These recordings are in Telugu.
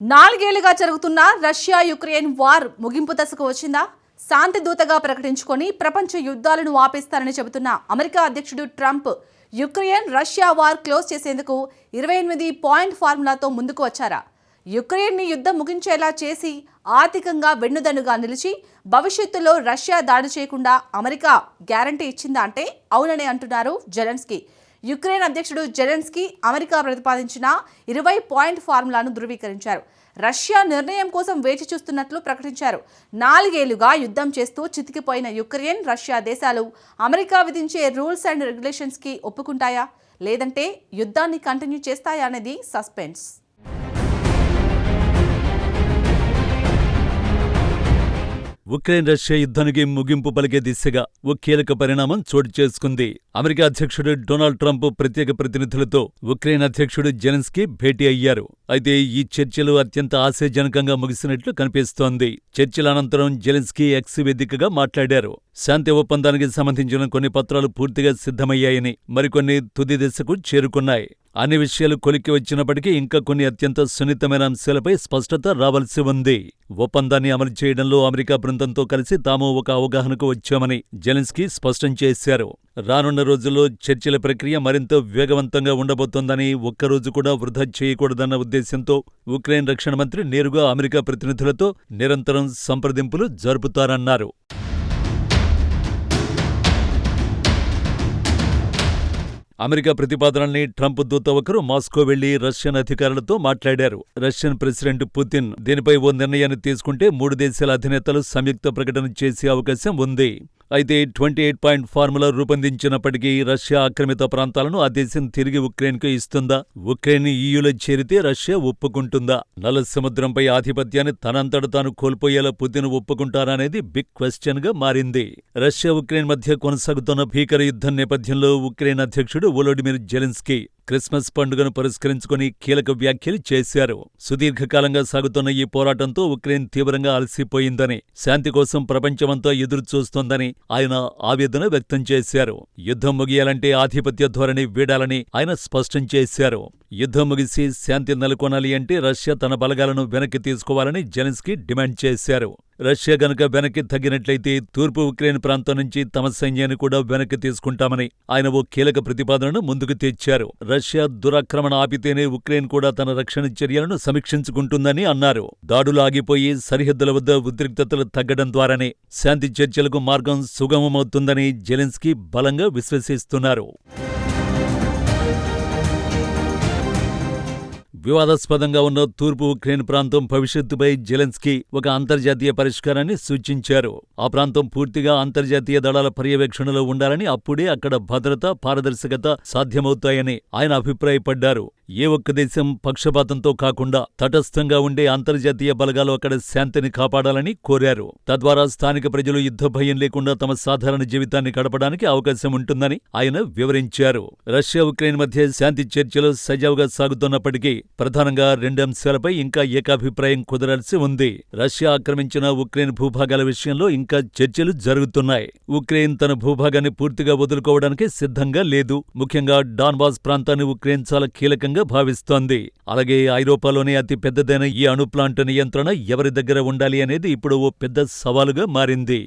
నాలుగేళ్లుగా జరుగుతున్న రష్యా యుక్రెయిన్ వార్ ముగింపు దశకు వచ్చిందా? శాంతి దూతగా ప్రకటించుకొని ప్రపంచ యుద్ధాలను ఆపేస్తారని చెబుతున్న అమెరికా అధ్యక్షుడు Trump Ukraine Russia war close చేసేందుకు 28 పాయింట్ ఫార్ములాతో ముందుకు వచ్చారా? యుక్రెయిన్ని యుద్ధం ముగించేలా చేసి ఆర్థికంగా వెన్నుదన్నుగా నిలిచి భవిష్యత్తులో రష్యా దాడి చేయకుండా అమెరికా గ్యారంటీ ఇచ్చిందా అంటే అవునని అంటున్నారు జెలెన్స్కీ. యుక్రెయిన్ అధ్యక్షుడు జెలెన్స్కీ అమెరికా ప్రతిపాదించిన 20 పాయింట్ ఫార్ములాను ధృవీకరించారు. రష్యా నిర్ణయం కోసం వేచి చూస్తున్నట్లు ప్రకటించారు. 4 ఏళ్లుగా యుద్ధం చేస్తూ చితికిపోయిన యుక్రెయిన్, రష్యా దేశాలు అమెరికా విధించే రూల్స్ అండ్ రెగ్యులేషన్స్కి ఒప్పుకుంటాయా, లేదంటే యుద్ధాన్ని కంటిన్యూ చేస్తాయా అనేది సస్పెన్స్. ఉక్రెయిన్ రష్యా యుద్ధానికి ముగింపు పలికే దిశగా ఓ కీలక పరిణామం చోటు చేసుకుంది. అమెరికా అధ్యక్షుడు డొనాల్డ్ ట్రంప్ ప్రత్యేక ప్రతినిధులతో ఉక్రెయిన్ అధ్యక్షుడు జెలెన్స్కీ భేటీ అయ్యారు. అయితే ఈ చర్చలు అత్యంత ఆశాజనకంగా ముగిసినట్లు కనిపిస్తోంది. చర్చల అనంతరం జెలెన్స్కీ ఎక్స్ వేదికగా మాట్లాడారు. శాంతి ఒప్పందానికి సంబంధించిన కొన్ని పత్రాలు పూర్తిగా సిద్ధమయ్యాయని, మరికొన్ని తుది దశకు చేరుకున్నాయి. అన్ని విషయాలు కొలిక్కి వచ్చినప్పటికీ ఇంకా కొన్ని అత్యంత సున్నితమైన అంశాలపై స్పష్టత రావాల్సి ఉంది. ఒప్పందాన్ని అమలు చేయడంలో అమెరికా బృందంతో కలిసి తాము ఒక అవగాహనకు వచ్చామని జెలెన్స్కీ స్పష్టం చేశారు. రానున్న రోజుల్లో చర్చల ప్రక్రియ మరింత వేగవంతంగా ఉండబోతోందని, ఒక్కరోజు కూడా వృధా చేయకూడదన్న ఉద్దేశంతో ఉక్రెయిన్ రక్షణ మంత్రి నేరుగా అమెరికా ప్రతినిధులతో నిరంతరం సంప్రదింపులు జరుపుతారన్నారు. అమెరికా ప్రతిపాదనల్ని ట్రంప్ దూత ఒకరు మాస్కో వెళ్లి రష్యన్ అధికారులతో మాట్లాడారు. రష్యన్ ప్రెసిడెంట్ పుతిన్ దీనిపై ఓ నిర్ణయాన్ని తీసుకుంటే 3 దేశాల అధినేతలు సంయుక్త ప్రకటన చేసే అవకాశం ఉంది. అయితే 28 పాయింట్ ఫార్ములా రూపొందించినప్పటికీ రష్యా ఆక్రమిత ప్రాంతాలను ఆ దేశం తిరిగి ఉక్రెయిన్కు ఇస్తుందా? ఉక్రెయిన్ ఈయూలో చేరితే రష్యా ఒప్పుకుంటుందా? నల్ల సముద్రంపై ఆధిపత్యాన్ని తనంతట తాను కోల్పోయేలా పుతిన్ ఒప్పుకుంటారా అనేది బిగ్ క్వశ్చన్ గా మారింది. రష్యా ఉక్రెయిన్ మధ్య కొనసాగుతున్న భీకర యుద్ధం నేపథ్యంలో ఉక్రెయిన్ అధ్యక్షుడు వోలోడిమిర్ జెలెన్స్కీ క్రిస్మస్ పండుగను పురస్కరించుకుని కీలక వ్యాఖ్యలు చేశారు. సుదీర్ఘకాలంగా సాగుతున్న ఈ పోరాటంతో ఉక్రెయిన్ తీవ్రంగా అలసిపోయిందని, శాంతి కోసం ప్రపంచమంతా ఎదురుచూస్తోందని ఆయన ఆవేదన వ్యక్తం చేశారు. యుద్ధం ముగియాలంటే ఆధిపత్య ధోరణి వీడాలని ఆయన స్పష్టం చేశారు. యుద్ధం ముగిసి శాంతి నెలకొనాలి అంటే రష్యా తన బలగాలను వెనక్కి తీసుకోవాలని జెలెన్స్కీ డిమాండ్ చేశారు. రష్యా గనక వెనక్కి తగ్గినట్లయితే తూర్పు ఉక్రెయిన్ ప్రాంతం నుంచి తమ సైన్యాన్ని కూడా వెనక్కి తీసుకుంటామని ఆయన ఓ కీలక ప్రతిపాదనను ముందుకు తెచ్చారు. రష్యా దురాక్రమణ ఆపితేనే ఉక్రెయిన్ కూడా తన రక్షణ చర్యలను సమీక్షించుకుంటుందని అన్నారు. దాడులు ఆగిపోయి సరిహద్దుల వద్ద ఉద్రిక్తతలు తగ్గడం ద్వారానే శాంతి చర్చలకు మార్గం సుగమమవుతుందని జెలెన్స్కీ బలంగా విశ్వసిస్తున్నారు. వివాదాస్పదంగా ఉన్న తూర్పు ఉక్రెయిన్ ప్రాంతం భవిష్యత్తుపై జెలెన్స్కీ ఒక అంతర్జాతీయ పరిష్కారాన్ని సూచించారు. ఆ ప్రాంతం పూర్తిగా అంతర్జాతీయ దళాల పర్యవేక్షణలో ఉండాలని, అప్పుడే అక్కడ భద్రత, పారదర్శకత సాధ్యమవుతాయని ఆయన అభిప్రాయపడ్డారు. ఏ ఒక్క దేశం పక్షపాతంతో కాకుండా తటస్థంగా ఉండే అంతర్జాతీయ బలగాలు అక్కడ శాంతిని కాపాడాలని కోరారు. తద్వారా స్థానిక ప్రజలు యుద్ధ భయం లేకుండా తమ సాధారణ జీవితాన్ని గడపడానికి అవకాశం ఉంటుందని ఆయన వివరించారు. రష్యా ఉక్రెయిన్ మధ్య శాంతి చర్చలు సజావుగా సాగుతున్నప్పటికీ ప్రధానంగా 2 అంశాలపై ఇంకా ఏకాభిప్రాయం కుదరాల్సి ఉంది. రష్యా ఆక్రమించిన ఉక్రెయిన్ భూభాగాల విషయంలో ఇంకా చర్చలు జరుగుతున్నాయి. ఉక్రెయిన్ తన భూభాగాన్ని పూర్తిగా వదులుకోవడానికి సిద్ధంగా లేదు. ముఖ్యంగా డాన్బాస్ ప్రాంతాన్ని ఉక్రెయిన్ చాలా కీలకంగా భావిస్తోంది. అలాగే ఐరోపాలోనే అతి పెద్దదైన ఈ అణు ప్లాంట్ నియంత్రణ ఎవరి దగ్గర ఉండాలి అనేది ఇప్పుడు ఓ పెద్ద సవాలుగా మారింది.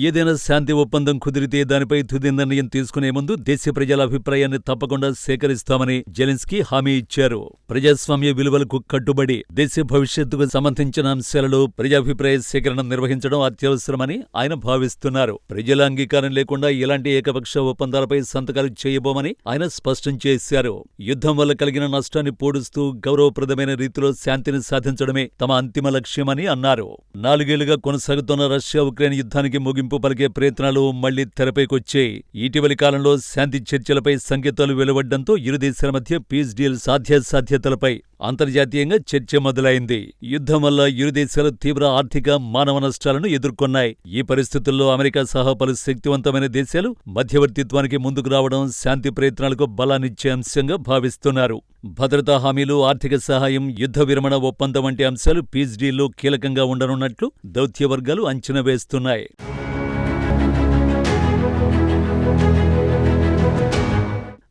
ఏదైనా శాంతి ఒప్పందం కుదిరితే దానిపై తుది నిర్ణయం తీసుకునే ముందు దేశ ప్రజల అభిప్రాయాన్ని తప్పకుండా సేకరిస్తామని జెలెన్స్కీ హామీ ఇచ్చారు. ప్రజాస్వామ్య విలువలకు కట్టుబడి దేశ భవిష్యత్తుకు సంబంధించిన అంశాలలో ప్రజాభిప్రాయ సేకరణ నిర్వహించడం అత్యవసరమని ఆయన భావిస్తున్నారు. ప్రజల అంగీకారం లేకుండా ఎలాంటి ఏకపక్ష ఒప్పందాలపై సంతకాలు చేయబోమని ఆయన స్పష్టం చేశారు. యుద్ధం వల్ల కలిగిన నష్టాన్ని పూడుస్తూ గౌరవప్రదమైన రీతిలో శాంతిని సాధించడమే తమ అంతిమ లక్ష్యమని అన్నారు. 4 ఏళ్లుగా కొనసాగుతున్న రష్యా ఉక్రెయిన్ యుద్ధానికి ముగింపు పలికే ప్రయత్నాలు మళ్లీ తెరపైకొచ్చాయి. ఇటీవలి కాలంలో శాంతి చర్చలపై సంకేతాలు వెలువడ్డంతో ఇరు దేశాల మధ్య పీస్ డీల్ సాధ్యాసాధ్యతలపై అంతర్జాతీయంగా చర్చ మొదలైంది. యుద్ధం వల్ల ఇరు దేశాలు తీవ్ర ఆర్థిక, మానవ నష్టాలను ఎదుర్కొన్నాయి. ఈ పరిస్థితుల్లో అమెరికా సహా పలు శక్తివంతమైన దేశాలు మధ్యవర్తిత్వానికి ముందుకు రావడం శాంతి ప్రయత్నాలకు బలాన్నిచ్చే అంశంగా భావిస్తున్నారు. భద్రతా హామీలు, ఆర్థిక సహాయం, యుద్ధ విరమణ ఒప్పందం వంటి అంశాలు పీస్ డీల్లో కీలకంగా ఉండనున్నట్లు దౌత్య వర్గాలు అంచనా వేస్తున్నాయి.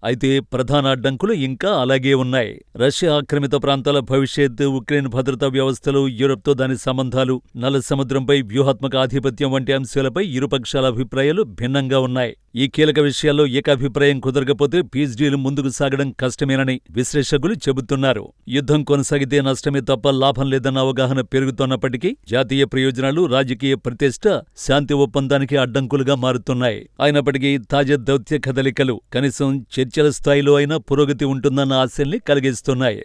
అయితే ప్రధాన అడ్డంకులు ఇంకా అలాగే ఉన్నాయి. రష్యా ఆక్రమిత ప్రాంతాల భవిష్యత్తు, ఉక్రెయిన్ భద్రతా వ్యవస్థలు, యూరప్తో దాని సంబంధాలు, నల్ల సముద్రంపై వ్యూహాత్మక ఆధిపత్యం వంటి అంశాలపై ఇరుపక్షాల అభిప్రాయాలు భిన్నంగా ఉన్నాయి. ఈ కీలక విషయాల్లో ఏకాభిప్రాయం కుదరకపోతే పీస్ డీల్ ముందుకు సాగడం కష్టమేనని విశ్లేషకులు చెబుతున్నారు. యుద్ధం కొనసాగితే నష్టమే తప్ప లాభం లేదన్న అవగాహన పెరుగుతున్నప్పటికీ జాతీయ ప్రయోజనాలు, రాజకీయ ప్రతిష్ట శాంతి ఒప్పందానికి అడ్డంకులుగా మారుతున్నాయి. అయినప్పటికీ తాజా దౌత్య కదలికలు కనీసం చర్చల స్థాయిలో అయినా పురోగతి ఉంటుందన్న ఆశల్ని కలిగిస్తున్నాయి.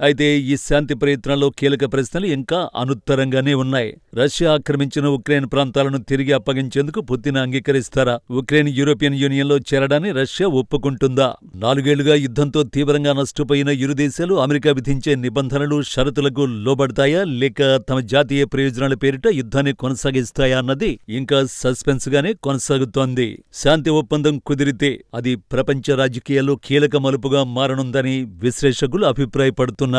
అయితే ఈ శాంతి ప్రయత్నంలో కీలక ప్రశ్నలు ఇంకా అనుత్తరంగానే ఉన్నాయి. రష్యా ఆక్రమించిన ఉక్రెయిన్ ప్రాంతాలను తిరిగి అప్పగించేందుకు పుతిన్ అంగీకరిస్తారా? ఉక్రెయిన్ యూరోపియన్ యూనియన్లో చేరడాన్ని రష్యా ఒప్పుకుంటుందా? 4 ఏళ్లుగా యుద్ధంతో తీవ్రంగా నష్టపోయిన ఇరు దేశాలు అమెరికా విధించే నిబంధనలు, షరతులకు లోబడతాయా, లేక తమ జాతీయ ప్రయోజనాల పేరిట యుద్ధాన్ని కొనసాగిస్తాయా అన్నది ఇంకా సస్పెన్స్ గానే కొనసాగుతోంది. శాంతి ఒప్పందం కుదిరితే అది ప్రపంచ రాజకీయాల్లో కీలక మలుపుగా మారనుందని విశ్లేషకులు అభిప్రాయపడుతున్నారు.